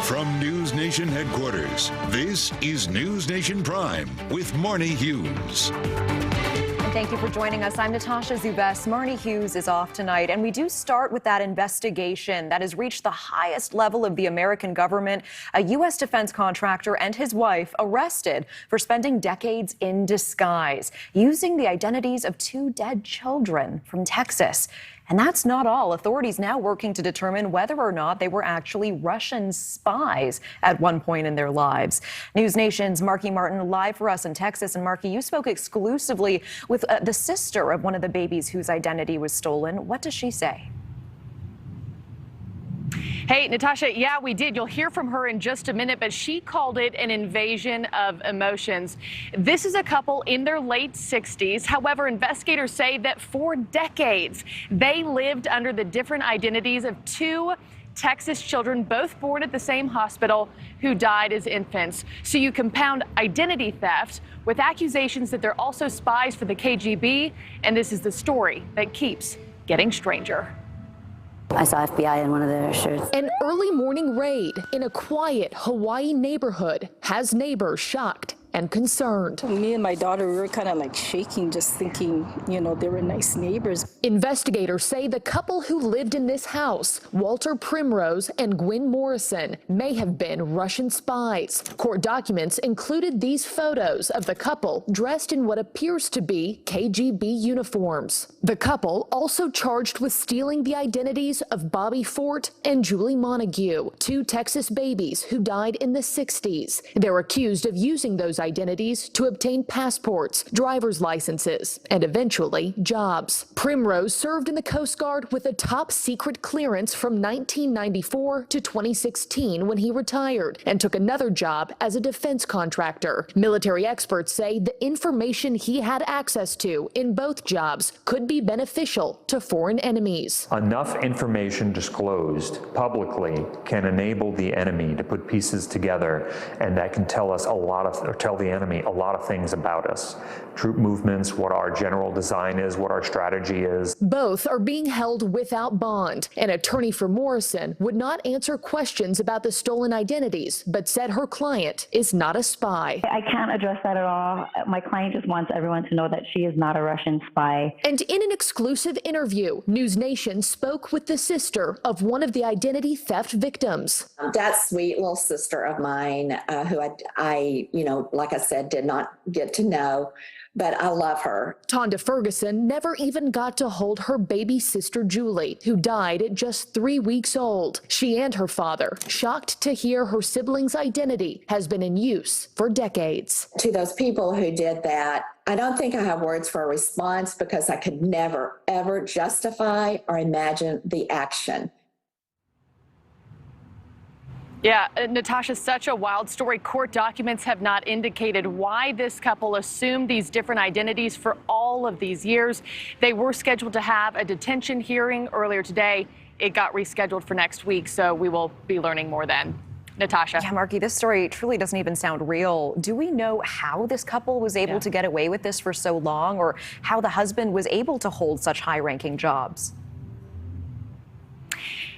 From NewsNation headquarters, this is NewsNation Prime with Marnie Hughes. And thank you for joining us. I'm Natasha Zubes. Marnie Hughes is off tonight, and we do start with that investigation that has reached the highest level of the American government. A U.S. defense contractor and his wife arrested for spending decades in disguise, using the identities of two dead children from Texas. And that's not all. Authorities now working to determine whether or not they were actually Russian spies at one point in their lives. NewsNation's Marky Martin live for us in Texas. And Marky, you spoke exclusively with the sister of one of the babies whose identity was stolen. What does she say? Hey, Natasha, yeah, we did. You'll hear from her in just a minute, but she called it an invasion of emotions. This is a couple in their late 60s. However, investigators say that for decades, they lived under the different identities of two Texas children, both born at the same hospital, who died as infants. So you compound identity theft with accusations that they're also spies for the KGB, and this is the story that keeps getting stranger. I saw FBI in one of their shirts. An early morning raid in a quiet Hawaii neighborhood has neighbors shocked and concerned. Me and my daughter, we were kind of like shaking, just thinking, you know, they were nice neighbors. Investigators say the couple who lived in this house, Walter Primrose and Gwen Morrison, may have been Russian spies. Court documents included these photos of the couple dressed in what appears to be KGB uniforms. The couple also charged with stealing the identities of Bobby Fort and Julie Montague, two Texas babies who died in the 60s. They're accused of using those identities to obtain passports, driver's licenses, and eventually jobs. Primrose served in the Coast Guard with a top secret clearance from 1994 to 2016 when he retired and took another job as a defense contractor. Military experts say the information he had access to in both jobs could be beneficial to foreign enemies. Enough information disclosed publicly can enable the enemy to put pieces together, and that can tell us tell the enemy a lot of things about us. Troop movements, what our general design is, what our strategy is. Both are being held without bond. An attorney for Morrison would not answer questions about the stolen identities, but said her client is not a spy. I can't address that at all. My client just wants everyone to know that she is not a Russian spy. And in an exclusive interview, NewsNation spoke with the sister of one of the identity theft victims. That sweet little sister of mine, who I, like I said, did not get to know, but I love her. Tonda Ferguson never even got to hold her baby sister Julie, who died at just 3 weeks old. She and her father, shocked to hear her sibling's identity has been in use for decades. To those people who did that, I don't think I have words for a response because I could never, ever justify or imagine the action. Yeah, Natasha, such a wild story. Court documents have not indicated why this couple assumed these different identities for all of these years. They were scheduled to have a detention hearing earlier today. It got rescheduled for next week, so we will be learning more then. Natasha. Yeah, Marky, this story truly doesn't even sound real. Do we know how this couple was able to get away with this for so long, or how the husband was able to hold such high-ranking jobs?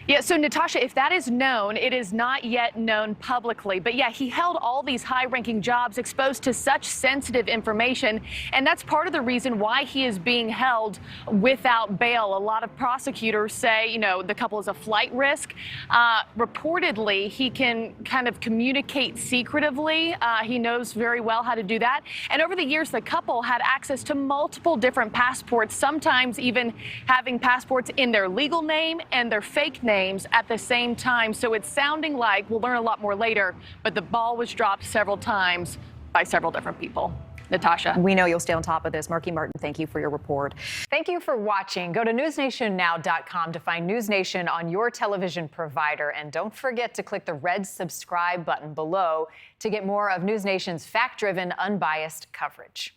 Yeah, so Natasha, if that is known, it is not yet known publicly. But yeah, he held all these high-ranking jobs exposed to such sensitive information, and that's part of the reason why he is being held without bail. A lot of prosecutors say, the couple is a flight risk. Reportedly, he can kind of communicate secretively. He knows very well how to do that. And over the years, the couple had access to multiple different passports, sometimes even having passports in their legal name and their fake name at the same time. So it's sounding like, we'll learn a lot more later, but the ball was dropped several times by several different people. Natasha. We know you'll stay on top of this. Marky Martin, thank you for your report. Thank you for watching. Go to newsnationnow.com to find NewsNation on your television provider. And don't forget to click the red subscribe button below to get more of NewsNation's fact-driven, unbiased coverage.